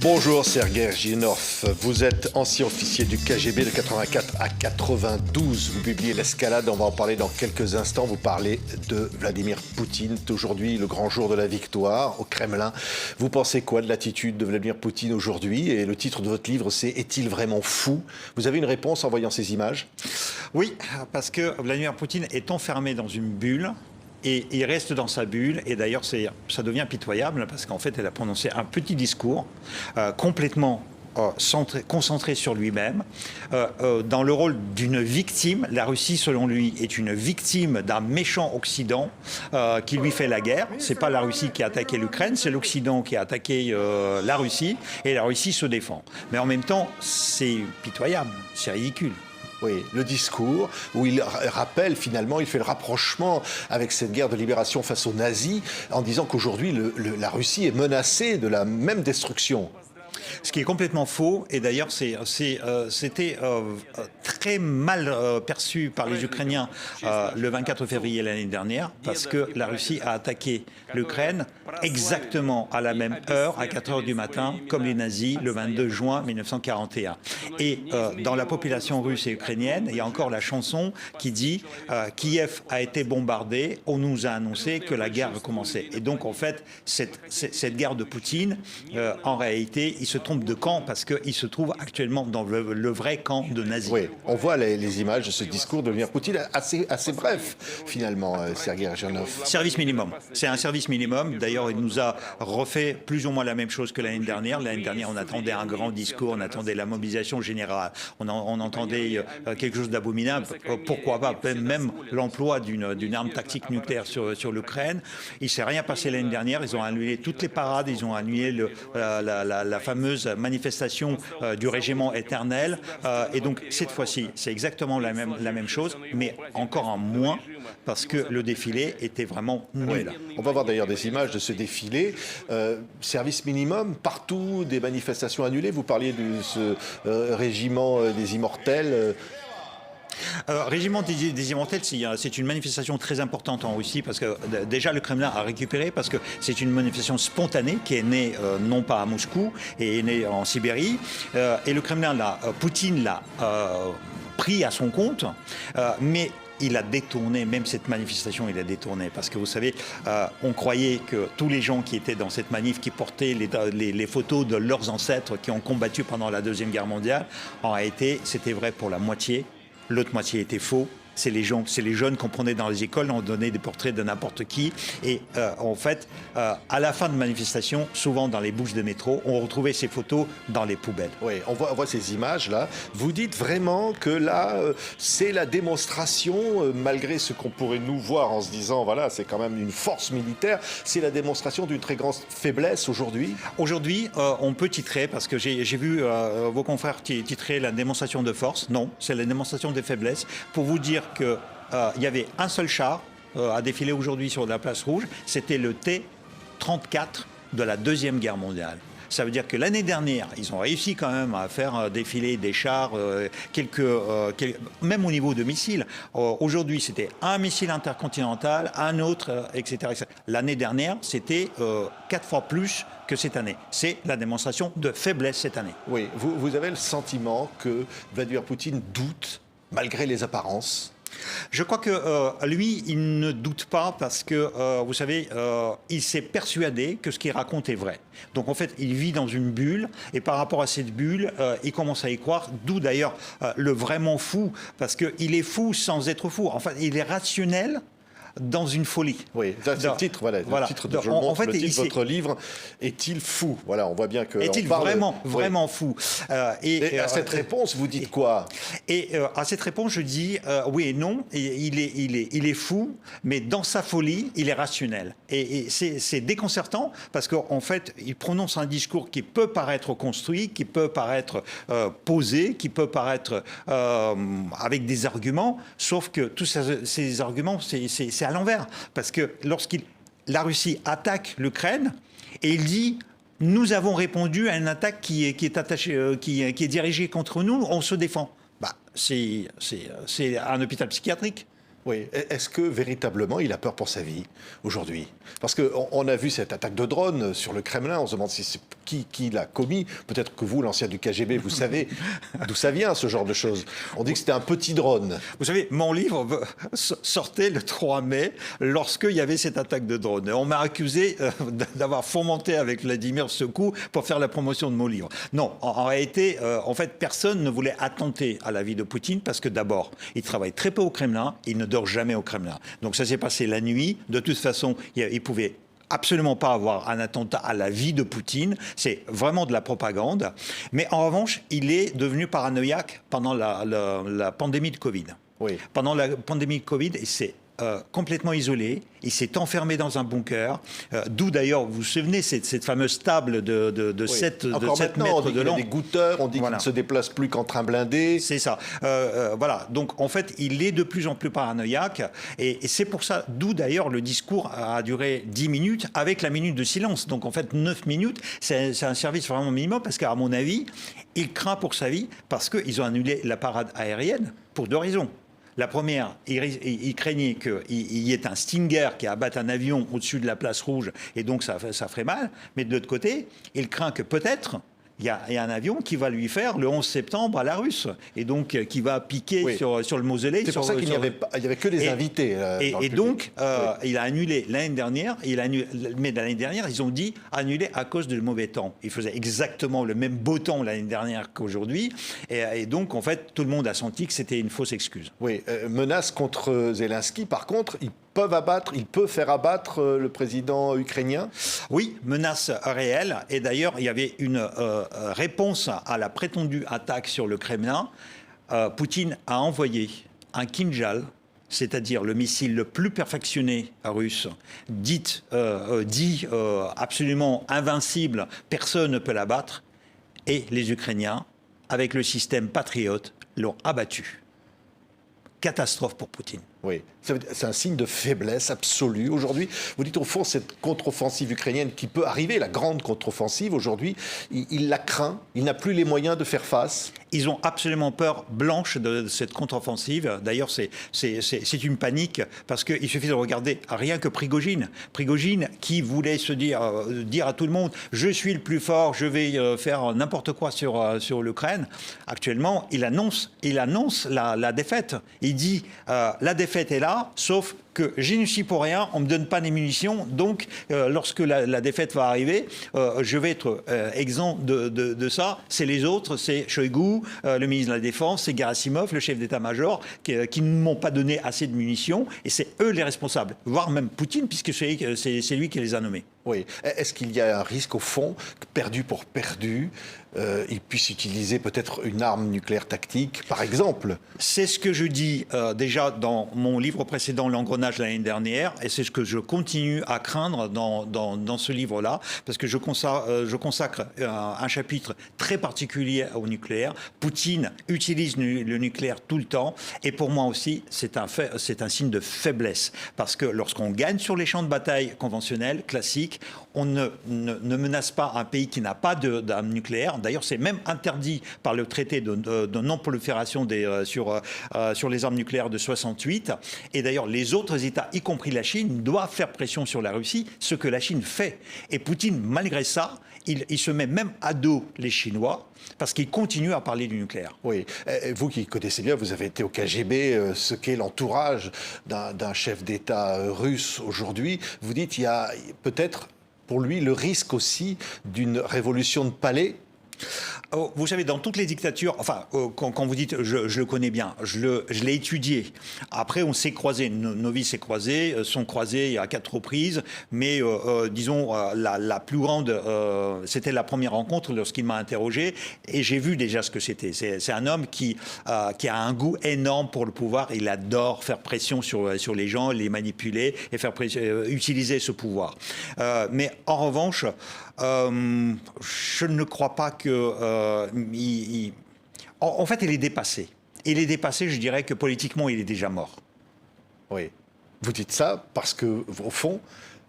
Bonjour Sergei Ginov, vous êtes ancien officier du KGB de 84 à 92. Vous publiez L'Escalade, on va en parler dans quelques instants. Vous parlez de Vladimir Poutine, aujourd'hui le grand jour de la victoire au Kremlin. Vous pensez quoi de l'attitude de Vladimir Poutine aujourd'hui? Et le titre de votre livre, c'est « Est-il vraiment fou ?» Vous avez une réponse en voyant ces images? Oui, parce que Vladimir Poutine est enfermé dans une bulle. Et il reste dans sa bulle, et d'ailleurs ça devient pitoyable, parce qu'en fait elle a prononcé un petit discours complètement concentré sur lui-même, dans le rôle d'une victime. La Russie, selon lui, est une victime d'un méchant Occident qui lui fait la guerre. C'est pas la Russie qui a attaqué l'Ukraine, c'est l'Occident qui a attaqué la Russie, et la Russie se défend. Mais en même temps, c'est pitoyable, c'est ridicule. Oui, le discours où il rappelle finalement, il fait le rapprochement avec cette guerre de libération face aux nazis en disant qu'aujourd'hui la Russie est menacée de la même destruction. Ce qui est complètement faux, et d'ailleurs c'était très mal perçu par les Ukrainiens le 24 février l'année dernière, parce que la Russie a attaqué l'Ukraine exactement à la même heure, à 4 heures du matin, comme les nazis, le 22 juin 1941. Et dans la population russe et ukrainienne, il y a encore la chanson qui dit « Kiev a été bombardé, on nous a annoncé que la guerre recommençait ». Et donc en fait, cette guerre de Poutine, en réalité, il se trompe de camp parce qu'il se trouve actuellement dans le vrai camp de nazis. Oui, on voit les images de ce discours de Vladimir Poutine assez bref, finalement, Sergei Ginov. Service minimum. C'est un service minimum. D'ailleurs, il nous a refait plus ou moins la même chose que l'année dernière. L'année dernière, on attendait un grand discours, on attendait la mobilisation générale, on entendait quelque chose d'abominable. Pourquoi pas même l'emploi d'une arme tactique nucléaire sur l'Ukraine. Il ne s'est rien passé l'année dernière. Ils ont annulé toutes les parades, ils ont annulé la fameuse manifestation du régiment éternel. Et donc, cette fois-ci, c'est exactement la même chose, mais encore en moins, parce que le défilé était vraiment nul. Oui. On va voir d'ailleurs des images de ce défilé. Service minimum, partout, des manifestations annulées. Vous parliez de ce régiment des immortels. Régiment des immortels, c'est une manifestation très importante en Russie, parce que déjà le Kremlin a récupéré, parce que c'est une manifestation spontanée qui est née non pas à Moscou, et est née en Sibérie, et le Kremlin, Poutine l'a pris à son compte, mais il a détourné, même cette manifestation, il a détourné. Parce que vous savez, on croyait que tous les gens qui étaient dans cette manif, qui portaient les photos de leurs ancêtres qui ont combattu pendant la Deuxième Guerre mondiale, en réalité, c'était vrai pour la moitié. L'autre moitié était faux. C'est les jeunes qu'on prenait dans les écoles, on donnait des portraits de n'importe qui. Et en fait, à la fin de manifestation, souvent dans les bouches de métro, on retrouvait ces photos dans les poubelles. Oui, on voit ces images-là. Vous dites vraiment que là, c'est la démonstration, malgré ce qu'on pourrait nous voir en se disant, voilà, c'est quand même une force militaire, c'est la démonstration d'une très grande faiblesse aujourd'hui? Aujourd'hui, on peut titrer, parce que j'ai vu vos confrères titrer la démonstration de force. Non, c'est la démonstration de faiblesse. Pour vous dire qu'il y avait un seul char à défiler aujourd'hui sur la place rouge, c'était le T-34 de la Deuxième Guerre mondiale. Ça veut dire que l'année dernière, ils ont réussi quand même à faire défiler des chars, même au niveau de missiles. Aujourd'hui, c'était un missile intercontinental, un autre, etc. etc. L'année dernière, c'était 4 fois plus que cette année. C'est la démonstration de faiblesse cette année. Oui, vous avez le sentiment que Vladimir Poutine doute malgré les apparences? Je crois que lui, il ne doute pas parce que, vous savez, il s'est persuadé que ce qu'il raconte est vrai. Donc en fait, il vit dans une bulle et par rapport à cette bulle, il commence à y croire, d'où d'ailleurs le vraiment fou, parce qu'il est fou sans être fou. Enfin, il est rationnel dans une folie. Oui, c'est le titre, voilà. Le titre de, je montre, en fait, le titre de votre livre, Est-il fou? Voilà, on voit bien que... Est-il vraiment fou? Et à cette réponse, vous dites quoi? Et à cette réponse, je dis oui et non. Il est fou, mais dans sa folie, il est rationnel. Et c'est déconcertant, parce qu'en fait, il prononce un discours qui peut paraître construit, qui peut paraître posé, qui peut paraître avec des arguments, sauf que tous ces arguments, c'est à l'envers. Parce que la Russie attaque l'Ukraine et il dit « Nous avons répondu à une attaque qui est dirigée contre nous, on se défend ». Bah, c'est un hôpital psychiatrique. Oui, est-ce que véritablement il a peur pour sa vie aujourd'hui? Parce qu'on a vu cette attaque de drone sur le Kremlin, on se demande si c'est qui l'a commis. Peut-être que vous, l'ancien du KGB, vous savez d'où ça vient ce genre de choses. On dit que c'était un petit drone. Vous savez, mon livre sortait le 3 mai lorsqu'il y avait cette attaque de drone. On m'a accusé d'avoir fomenté avec Vladimir ce coup pour faire la promotion de mon livre. Non, en réalité, en fait, personne ne voulait attenter à la vie de Poutine parce que d'abord, il travaille très peu au Kremlin, il ne dort jamais au Kremlin. Donc ça s'est passé la nuit. De toute façon, il pouvait absolument pas avoir un attentat à la vie de Poutine. C'est vraiment de la propagande. Mais en revanche, il est devenu paranoïaque pendant la pandémie de Covid. Oui. Pendant la pandémie de Covid, il s'est complètement isolé. Il s'est enfermé dans un bunker. D'où d'ailleurs, vous vous souvenez, cette fameuse table de 7 Encore mètres maintenant, on dit de qu'il y a long. des goûteurs, on dit qu'il ne se déplace plus qu'en train blindé. C'est ça. Voilà. Donc, en fait, il est de plus en plus paranoïaque. Et c'est pour ça, d'où d'ailleurs le discours a duré 10 minutes avec la minute de silence. Donc, en fait, 9 minutes, c'est un service vraiment minimum parce qu'à mon avis, il craint pour sa vie parce qu'ils ont annulé la parade aérienne pour 2 raisons. La première, il craignait qu'il y ait un Stinger qui abatte un avion au-dessus de la place rouge et donc ça ferait mal. Mais de l'autre côté, il craint que peut-être il y a un avion qui va lui faire le 11 septembre à la russe et donc qui va piquer sur le mausolée. C'est pour ça qu'il n'y avait que des invités. Et donc, il a annulé l'année dernière. Mais l'année dernière, ils ont dit annuler à cause du mauvais temps. Il faisait exactement le même beau temps l'année dernière qu'aujourd'hui. Et donc, en fait, tout le monde a senti que c'était une fausse excuse. Oui, menace contre Zelensky. Par contre, il peut faire abattre le président ukrainien? Oui, menace réelle. Et d'ailleurs, il y avait une réponse à la prétendue attaque sur le Kremlin. Poutine a envoyé un Kinjal, c'est-à-dire le missile le plus perfectionné russe, dit absolument invincible, personne ne peut l'abattre. Et les Ukrainiens, avec le système Patriot, l'ont abattu. Catastrophe pour Poutine. Oui, c'est un signe de faiblesse absolue. Aujourd'hui, vous dites au fond, cette contre-offensive ukrainienne qui peut arriver, la grande contre-offensive, aujourd'hui, il la craint, il n'a plus les moyens de faire face. Ils ont absolument peur blanche de cette contre-offensive. D'ailleurs, c'est une panique parce qu'il suffit de regarder rien que Prigojine. Prigojine qui voulait se dire à tout le monde « je suis le plus fort, je vais faire n'importe quoi sur l'Ukraine ». Actuellement, il annonce la défaite. Il dit la défaite est là, sauf que je ne suis pour rien, on ne me donne pas les munitions, donc lorsque la défaite va arriver, je vais être exempt de ça. C'est les autres, c'est Shoigu, le ministre de la Défense, c'est Gerasimov, le chef d'état-major, qui ne m'ont pas donné assez de munitions, et c'est eux les responsables, voire même Poutine, puisque c'est lui qui les a nommés. Oui. Est-ce qu'il y a un risque, au fond, perdu pour perdu, il puisse utiliser peut-être une arme nucléaire tactique, par exemple? C'est ce que je dis déjà dans mon livre précédent, L'engrenage, l'année dernière, et c'est ce que je continue à craindre dans ce livre-là, parce que je consacre un chapitre très particulier au nucléaire. Poutine utilise le nucléaire tout le temps, et pour moi aussi, c'est un signe de faiblesse, parce que lorsqu'on gagne sur les champs de bataille conventionnels, classiques, on ne menace pas un pays qui n'a pas d'armes nucléaires. D'ailleurs, c'est même interdit par le traité de non-prolifération sur les armes nucléaires de 68. Et d'ailleurs, les autres États, y compris la Chine, doivent faire pression sur la Russie, ce que la Chine fait. Et Poutine, malgré ça, il se met même à dos les Chinois parce qu'il continue à parler du nucléaire. Oui. Vous qui connaissez bien, vous avez été au KGB, ce qu'est l'entourage d'un chef d'État russe aujourd'hui. Vous dites qu'il y a peut-être pour lui le risque aussi d'une révolution de palais. Vous savez, dans toutes les dictatures, enfin, quand vous dites je le connais bien, je l'ai étudié. Après, on s'est croisés, nos vies s'est croisées, sont croisées à 4 reprises, mais disons, la plus grande, c'était la première rencontre lorsqu'il m'a interrogé, et j'ai vu déjà ce que c'était. C'est un homme qui a un goût énorme pour le pouvoir, il adore faire pression sur les gens, les manipuler et utiliser ce pouvoir. Mais en revanche, je ne crois pas que... En fait, il est dépassé. Il est dépassé, je dirais que politiquement, il est déjà mort. Oui. Vous dites ça parce que, au fond,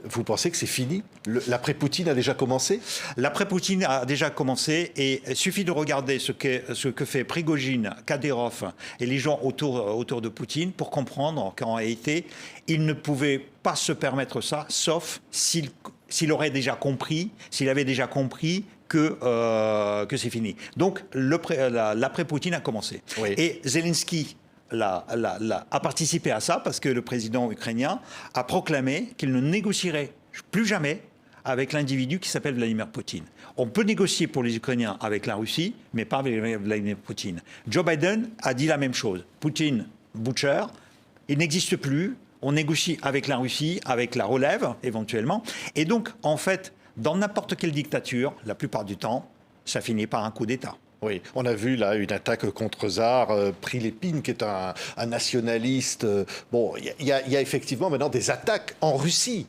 vous pensez que c'est fini? L'après-Poutine a déjà commencé? L'après-Poutine a déjà commencé et il suffit de regarder ce que fait Prigojine, Kadyrov et les gens autour de Poutine pour comprendre qu'en réalité, il ne pouvait pas se permettre ça, sauf s'il aurait déjà compris, s'il avait déjà compris que c'est fini. Donc l'après-Poutine a commencé. Oui. Et Zelensky a participé à ça parce que le président ukrainien a proclamé qu'il ne négocierait plus jamais avec l'individu qui s'appelle Vladimir Poutine. On peut négocier pour les Ukrainiens avec la Russie, mais pas avec Vladimir Poutine. Joe Biden a dit la même chose. Poutine, butcher, il n'existe plus. On négocie avec la Russie, avec la relève, éventuellement. Et donc, en fait, dans n'importe quelle dictature, la plupart du temps, ça finit par un coup d'État. Oui, on a vu là une attaque contre Tsar, Prilepine, qui est un nationaliste. Bon, il y a effectivement maintenant des attaques en Russie.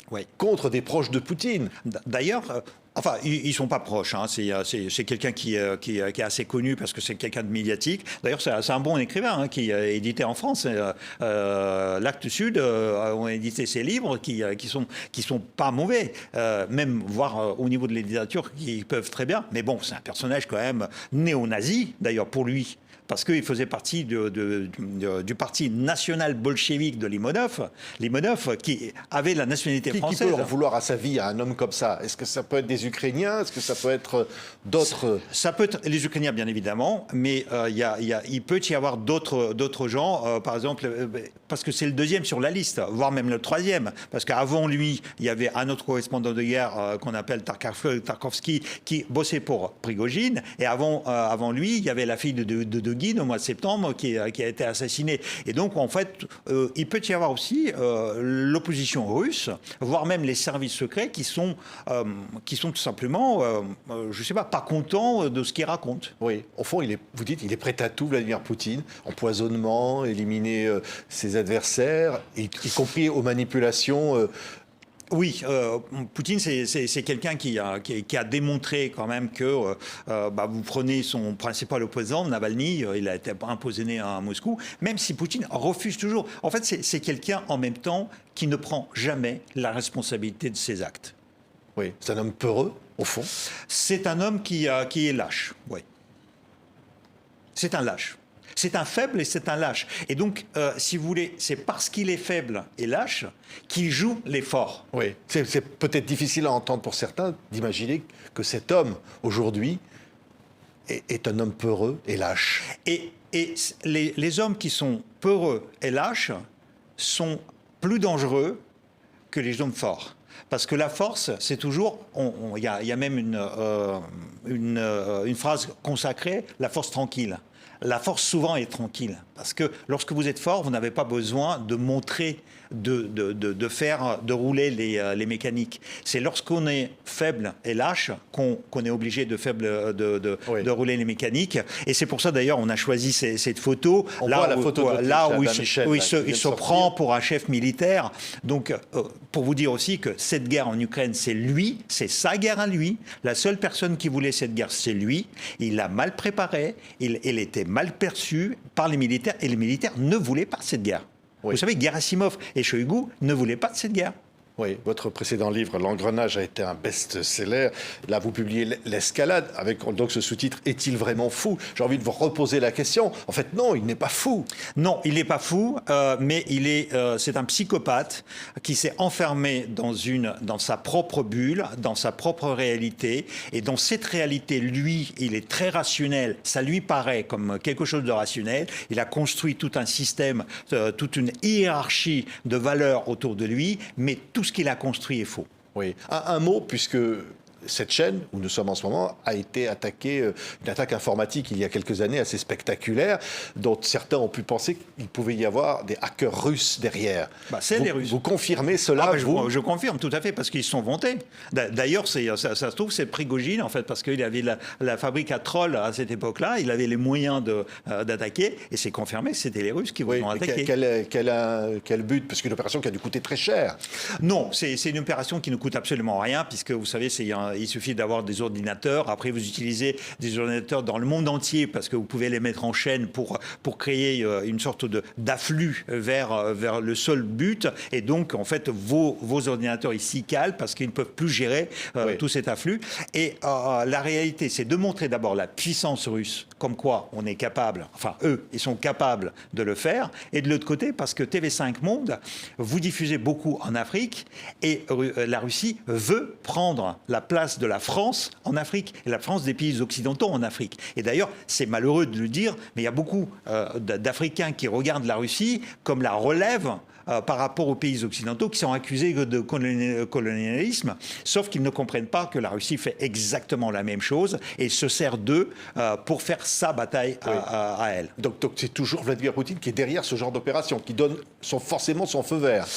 Oui. Contre des proches de Poutine. D'ailleurs, enfin, ils ne sont pas proches. Hein. C'est quelqu'un qui est assez connu parce que c'est quelqu'un de médiatique. D'ailleurs, c'est un bon écrivain qui a édité en France. L'Actes Sud ont édité ses livres qui sont pas mauvais. Même, voire au niveau de la littérature, qui peuvent très bien. Mais bon, c'est un personnage quand même néo-nazi, d'ailleurs, pour lui. Parce qu'il faisait partie du parti national bolchevique de Limonov, qui avait la nationalité française. Qui peut en vouloir à sa vie à un homme comme ça? Est-ce que ça peut être des Ukrainiens? Est-ce que ça peut être d'autres? Ça peut être les Ukrainiens, bien évidemment, mais il peut y avoir d'autres gens, par exemple, parce que c'est le deuxième sur la liste, voire même le troisième. Parce qu'avant lui, il y avait un autre correspondant de guerre qu'on appelle Tarkovsky, qui bossait pour Prigojine. Et avant lui, il y avait la fille de Guine, au mois de septembre, qui a été assassinée. Et donc, en fait, il peut y avoir aussi l'opposition russe, voire même les services secrets qui sont tout simplement, je ne sais pas contents de ce qu'il raconte. Oui, au fond, vous dites, il est prêt à tout, Vladimir Poutine, empoisonnement, éliminer ses adversaires, y compris aux manipulations. Oui, Poutine, c'est quelqu'un qui a démontré quand même que vous prenez son principal opposant, Navalny, il a été empoisonné à Moscou, même si Poutine refuse toujours. En fait, c'est quelqu'un en même temps qui ne prend jamais la responsabilité de ses actes. Oui, c'est un homme peureux, au fond. C'est un homme qui est lâche, oui. C'est un lâche. C'est un faible et c'est un lâche. Et donc, si vous voulez, c'est parce qu'il est faible et lâche qu'il joue les forts. Oui, c'est peut-être difficile à entendre pour certains d'imaginer que cet homme, aujourd'hui, est un homme peureux et lâche. Et les hommes qui sont peureux et lâches sont plus dangereux que les hommes forts. Parce que la force, c'est toujours... Il y a même une phrase consacrée, la force tranquille. La force, souvent, est tranquille. Parce que lorsque vous êtes fort, vous n'avez pas besoin de montrer, de rouler les mécaniques. C'est lorsqu'on est faible et lâche qu'on est obligé de rouler les mécaniques. Et c'est pour ça, d'ailleurs, on a choisi cette photo. On voit la photo où il se prend pour un chef militaire. Donc, pour vous dire aussi que cette guerre en Ukraine, c'est lui, c'est sa guerre à lui. La seule personne qui voulait cette guerre, c'est lui. Il l'a mal préparée, il était mal perçu par les militaires, et les militaires ne voulaient pas cette guerre. Oui. Vous savez, Gerasimov et Shoigu ne voulaient pas de cette guerre. Oui, votre précédent livre, L'Engrenage, a été un best-seller. Là, vous publiez L'escalade, avec donc ce sous-titre « Est-il vraiment fou ?» J'ai envie de vous reposer la question. En fait, non, il n'est pas fou. Non, il n'est pas fou, mais c'est un psychopathe qui s'est enfermé dans sa propre bulle, dans sa propre réalité. Et dans cette réalité, lui, il est très rationnel. Ça lui paraît comme quelque chose de rationnel. Il a construit tout un système, toute une hiérarchie de valeurs autour de lui, mais tout ce qu'il a construit est faux. Oui. Un mot, puisque cette chaîne, où nous sommes en ce moment, a été attaquée, une attaque informatique il y a quelques années assez spectaculaire, dont certains ont pu penser qu'il pouvait y avoir des hackers russes derrière. C'est les Russes. Vous confirmez cela? Je confirme tout à fait, parce qu'ils se sont vantés. D'ailleurs, ça se trouve, c'est Prigojine, en fait, parce qu'il avait la fabrique à trolls à cette époque-là, il avait les moyens d'attaquer, et c'est confirmé que c'était les Russes qui vous ont attaqué. Quel but? Parce qu'une opération qui a dû coûter très cher. Non, c'est une opération qui ne coûte absolument rien, puisque vous savez, il il suffit d'avoir des ordinateurs. Après, vous utilisez des ordinateurs dans le monde entier parce que vous pouvez les mettre en chaîne pour créer une sorte d'afflux vers le seul but. Et donc, en fait, vos ordinateurs, ils s'y calent parce qu'ils ne peuvent plus gérer tout cet afflux. Et la réalité, c'est de montrer d'abord la puissance russe, comme quoi on est capable, enfin, eux, ils sont capables de le faire. Et de l'autre côté, parce que TV5 Monde, vous diffusez beaucoup en Afrique et la Russie veut prendre la place de la France en Afrique et la France des pays occidentaux en Afrique. Et d'ailleurs, c'est malheureux de le dire, mais il y a beaucoup d'Africains qui regardent la Russie comme la relève par rapport aux pays occidentaux qui sont accusés de colonialisme, sauf qu'ils ne comprennent pas que la Russie fait exactement la même chose et se sert d'eux pour faire sa bataille à elle. Donc c'est toujours Vladimir Poutine qui est derrière ce genre d'opération, qui donne forcément son feu vert.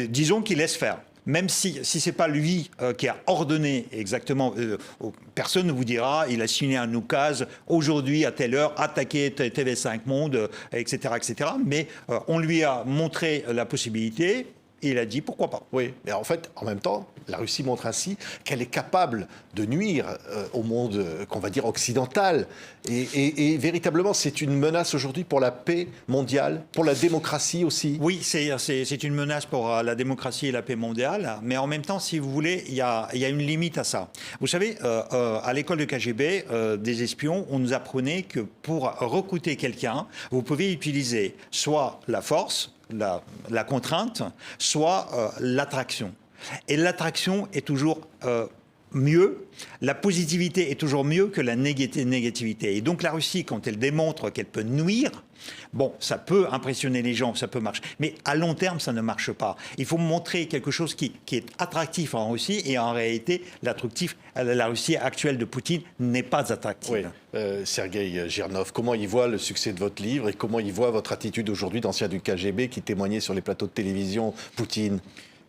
Disons qu'il laisse faire. Même si ce n'est pas lui qui a ordonné exactement, personne ne vous dira, il a signé un oukase, aujourd'hui à telle heure, attaquer TV5 Monde, etc., etc. Mais on lui a montré la possibilité. Et il a dit pourquoi pas. Oui, mais en fait, en même temps, la Russie montre ainsi qu'elle est capable de nuire au monde, qu'on va dire, occidental. Et véritablement, c'est une menace aujourd'hui pour la paix mondiale, pour la démocratie aussi. Oui, c'est une menace pour la démocratie et la paix mondiale. Mais en même temps, si vous voulez, il y a une limite à ça. Vous savez, à l'école de KGB, des espions, on nous apprenait que pour recruter quelqu'un, vous pouvez utiliser soit la force, la contrainte, soit l'attraction. Et l'attraction est toujours mieux, la positivité est toujours mieux que la négativité. Et donc la Russie, quand elle démontre qu'elle peut nuire, bon, ça peut impressionner les gens, ça peut marcher. Mais à long terme, ça ne marche pas. Il faut montrer quelque chose qui est attractif en Russie. Et en réalité, la Russie actuelle de Poutine n'est pas attractive. Oui. Sergueï Girnov, comment il voit le succès de votre livre et comment il voit votre attitude aujourd'hui d'ancien du KGB qui témoignait sur les plateaux de télévision Poutine?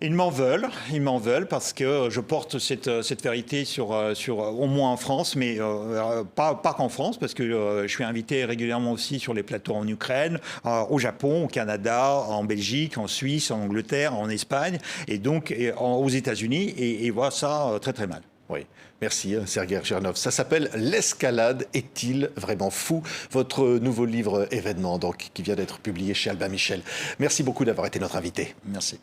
Ils m'en veulent parce que je porte cette vérité sur au moins en France, mais pas qu'en France, parce que je suis invité régulièrement aussi sur les plateaux en Ukraine, au Japon, au Canada, en Belgique, en Suisse, en Angleterre, en Espagne, et donc aux États-Unis, et voient ça très très mal. Oui, merci Sergueï Girnov. Ça s'appelle L'escalade est-il vraiment fou? Votre nouveau livre événement donc, qui vient d'être publié chez Albin Michel. Merci beaucoup d'avoir été notre invité. Merci.